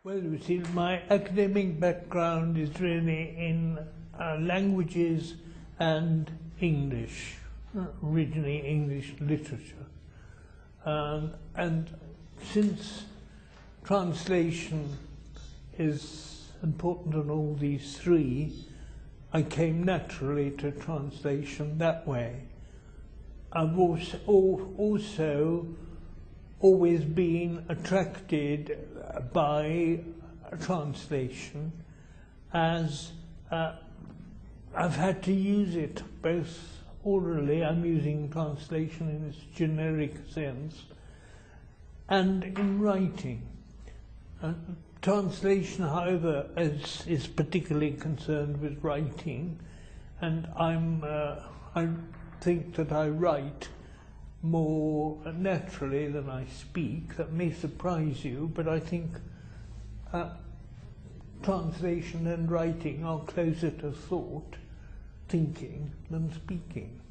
Well, you see, my academic background is really in languages and English, originally English literature. And since translation is important in all these three, I came naturally to translation that way. I've also always been attracted by translation, as I've had to use it both orally, I'm using translation in its generic sense, and in writing. Translation, however, is particularly concerned with writing, and I think that I write more naturally than I speak. That may surprise you, but I think translation and writing are closer to thought, thinking, than speaking.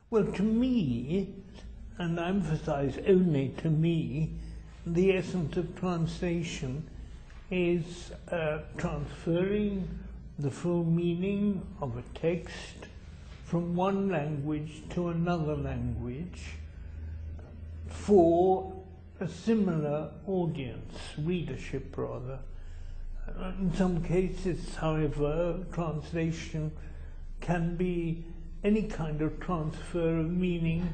Well, to me, and I emphasize only to me, the essence of translation is transferring the full meaning of a text from one language to another language for a similar audience, readership rather. In some cases, however, translation can be any kind of transfer of meaning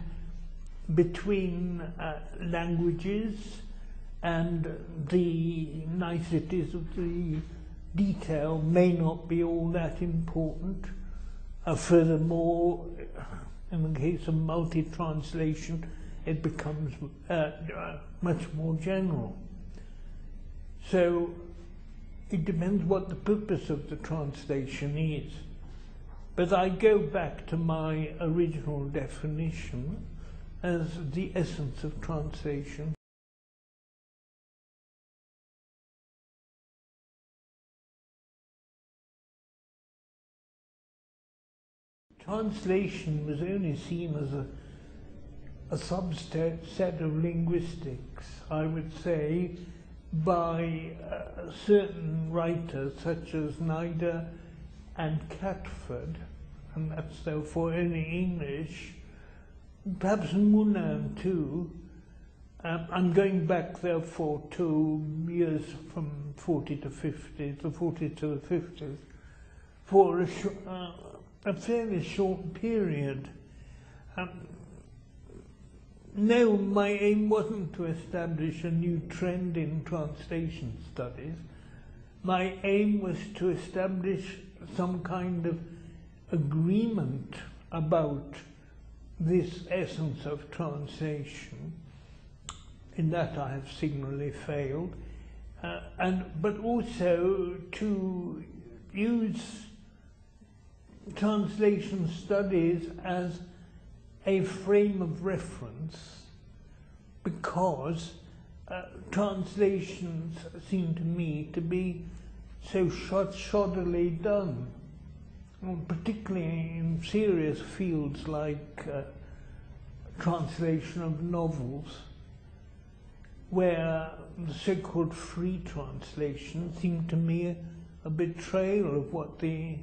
between languages, and the niceties of the detail may not be all that important. Furthermore, in the case of multi-translation, it becomes much more general. So it depends what the purpose of the translation is. But I go back to my original definition as the essence of translation. Translation was only seen as a subset of linguistics, I would say, by certain writers such as Snyder and Catford, and that's therefore only English, perhaps Moulin too. I'm going back therefore to years from 40 to 50, the 40 to the 50s, for a fairly short period. No, my aim wasn't to establish a new trend in translation studies. My aim was to establish some kind of agreement about this essence of translation. In that I have signally failed, but also to use translation studies as a frame of reference, because translations seem to me to be so shoddily done, particularly in serious fields like translation of novels, where the so-called free translation seemed to me a betrayal of what the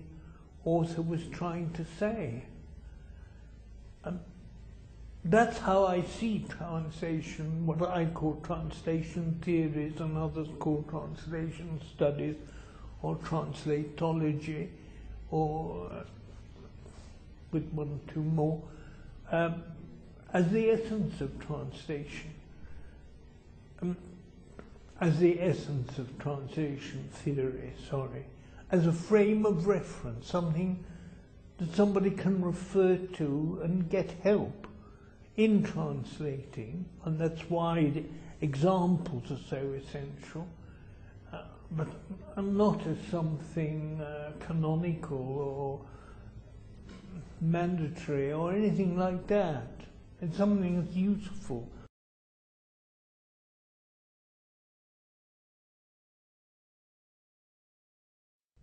author was trying to say. That's how I see translation, what I call translation theories and others call translation studies or translatology, or with one or two more, as the essence of translation. As the essence of translation theory, as a frame of reference, something that somebody can refer to and get help in translating, and that's why the examples are so essential, but not as something canonical or mandatory or anything like that. It's something that's useful.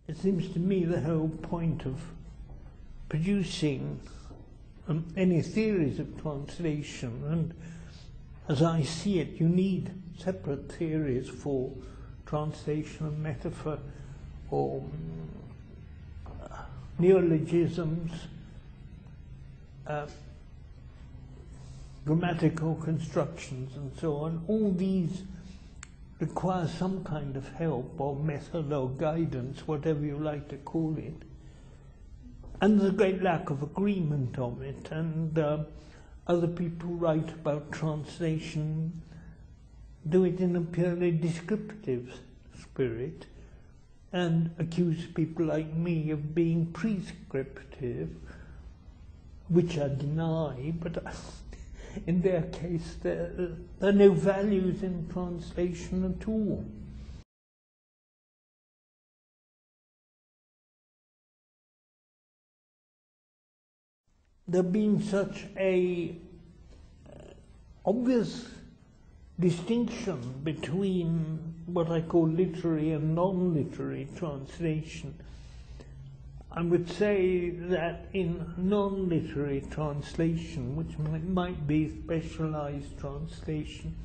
It seems to me the whole point of producing any theories of translation as I see it, you need separate theories for translation and metaphor, or neologisms, grammatical constructions and so on. All these require some kind of help or method or guidance, whatever you like to call it. And there's a great lack of agreement on it, and other people write about translation, do it in a purely descriptive spirit, and accuse people like me of being prescriptive, which I deny, but in their case there are no values in translation at all. There being such a obvious distinction between what I call literary and non-literary translation, I would say that in non-literary translation, which might be specialized translation,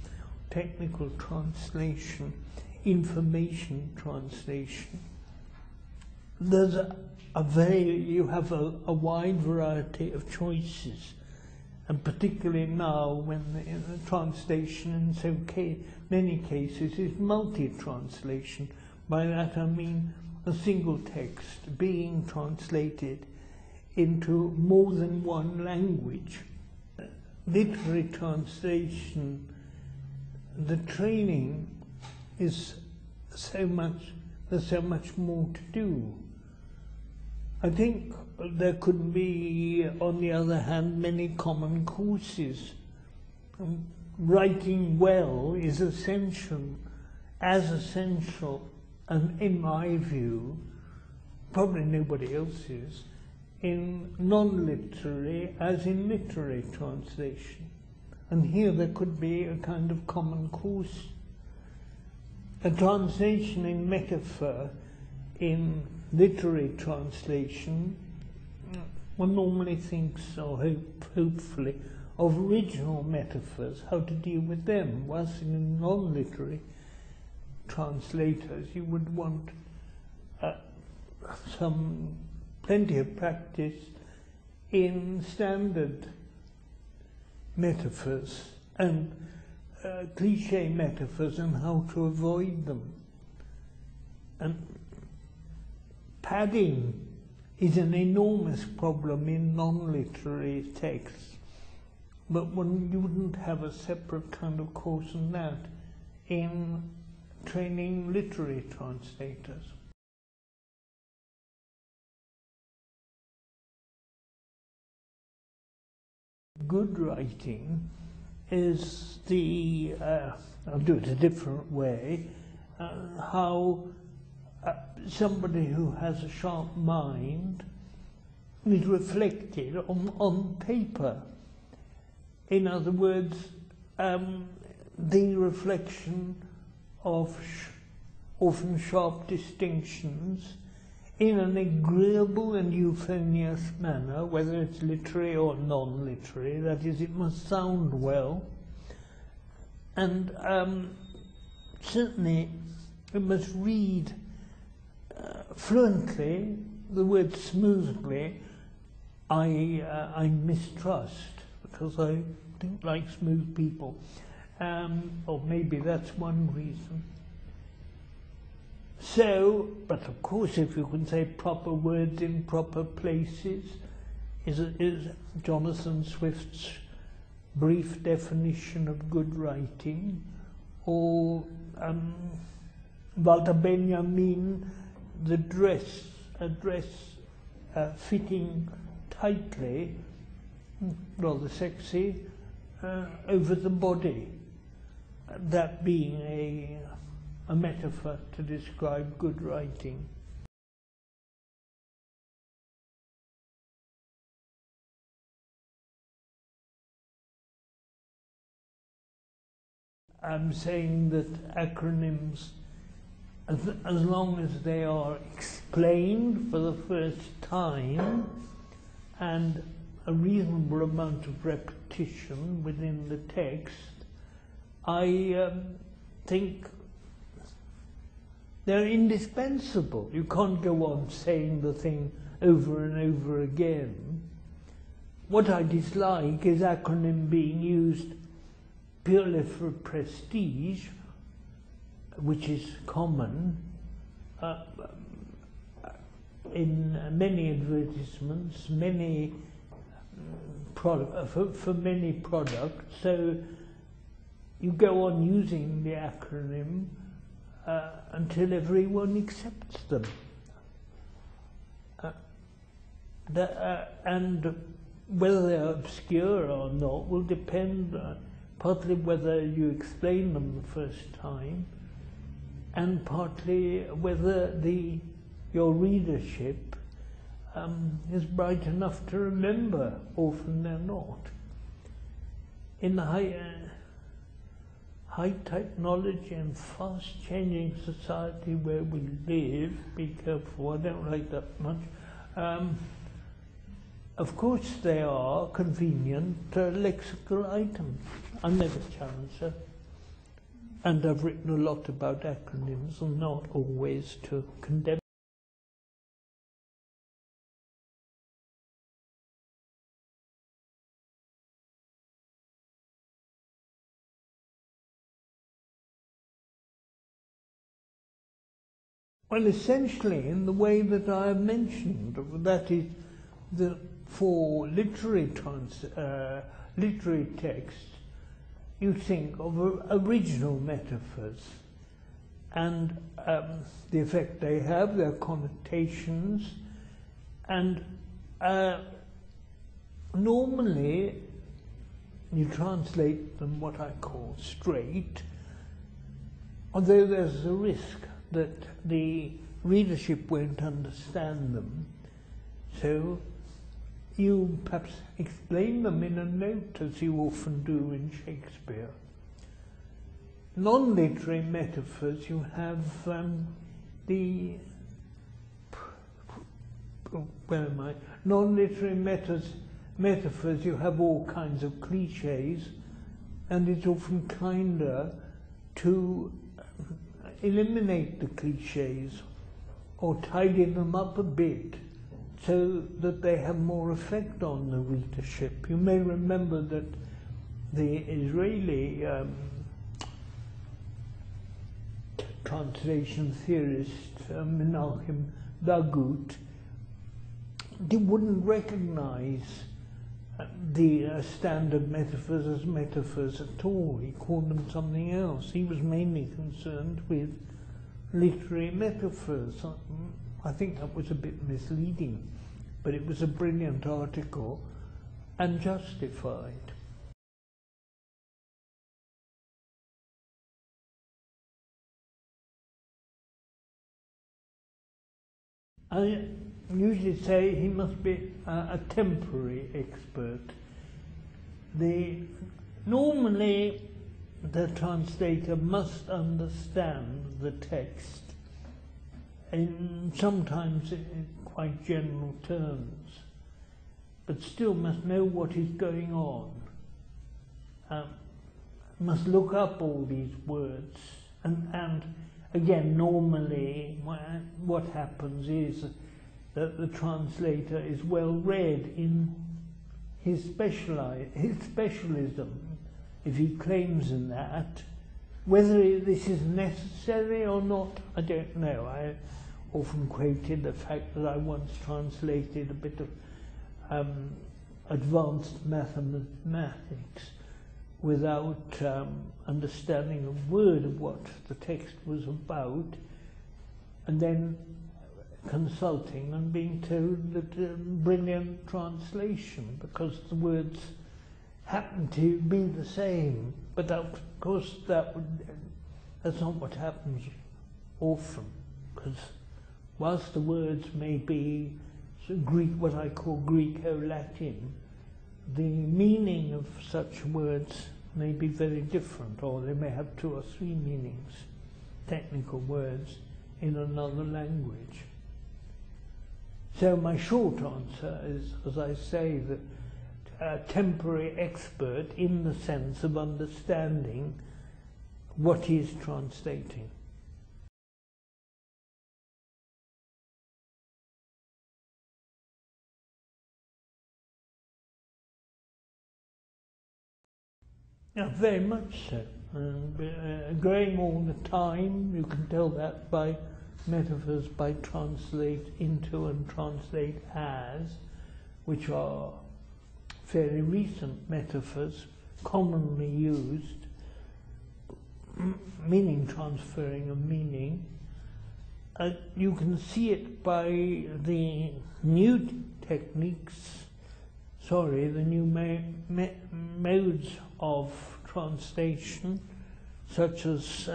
technical translation, information translation, there's you have a wide variety of choices, and particularly now when the translation in so many cases is multi-translation. By that I mean a single text being translated into more than one language. Literary translation, the training is there's so much more to do. I think there could be, on the other hand, many common courses. Writing well is essential, as essential, and in my view, probably nobody else's, in non-literary as in literary translation. And here there could be a kind of common course. A translation in metaphor in literary translation, one normally thinks, or hopefully, of original metaphors, how to deal with them, whilst in non-literary translators you would want plenty of practice in standard metaphors and cliche metaphors and how to avoid them. And padding is an enormous problem in non-literary texts, but you wouldn't have a separate kind of course on that in training literary translators. Good writing is I'll do it a different way, how somebody who has a sharp mind is reflected on paper. In other words, the reflection of often sharp distinctions in an agreeable and euphonious manner, whether it's literary or non-literary. That is, it must sound well, and certainly it must read fluently. The word smoothly I mistrust, because I don't like smooth people, or maybe that's one reason. So, but of course, if you can say proper words in proper places, is Jonathan Swift's brief definition of good writing, or Walter Benjamin, the dress fitting tightly, rather sexy, over the body, that being a metaphor to describe good writing. I'm saying that acronyms, as long as they are explained for the first time and a reasonable amount of repetition within the text, I think they're indispensable. You can't go on saying the thing over and over again. What I dislike is acronym being used purely for prestige, which is common in many advertisements, for many products. So you go on using the acronym until everyone accepts them. And whether they're obscure or not will depend partly whether you explain them the first time, and partly whether your readership is bright enough to remember. Often they're not. In the high technology and fast changing society where we live, be careful, I don't like that much, of course they are convenient lexical items. I never challenge her. And I've written a lot about acronyms, and not always to condemn. Well, essentially in the way that I have mentioned, that is, for literary text, you think of original metaphors and the effect they have, their connotations, and normally you translate them what I call straight, although there's a risk that the readership won't understand them. So you perhaps explain them in a note, as you often do in Shakespeare. Non-literary metaphors, you have non-literary metaphors, you have all kinds of cliches, and it's often kinder to eliminate the cliches or tidy them up a bit so that they have more effect on the readership. You may remember that the Israeli translation theorist Menachem Dagut wouldn't recognize the standard metaphors as metaphors at all. He called them something else. He was mainly concerned with literary metaphors. I think that was a bit misleading, but it was a brilliant article and justified. I usually say he must be a temporary expert. Normally the translator must understand the text sometimes in quite general terms, but still must know what is going on, must look up all these words, and again, normally what happens is that the translator is well read in his specialism, if he claims in that. Whether this is necessary or not, I don't know. I often quoted the fact that I once translated a bit of advanced mathematics without understanding a word of what the text was about, and then consulting and being told that brilliant translation, because the words happen to be the same. But that, of course, that's not what happens often, because whilst the words may be Greek, what I call Greco-Latin, the meaning of such words may be very different, or they may have 2 or 3 meanings, technical words, in another language. So my short answer is, as I say, that a temporary expert in the sense of understanding what is translating. Yeah, very much so. Growing all the time. You can tell that by metaphors by translate into and translate as, which are fairly recent metaphors, commonly used, meaning transferring of meaning. You can see it by the new techniques, the new modes of translation, such as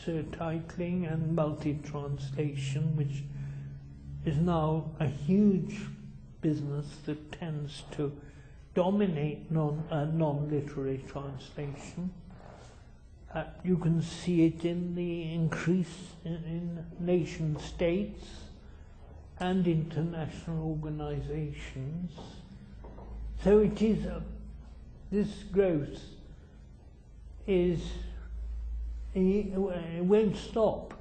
surtitling and multi-translation, which is now a huge business that tends to dominate non-literary translation. You can see it in the increase in nation states and international organizations. So it is this growth it won't stop.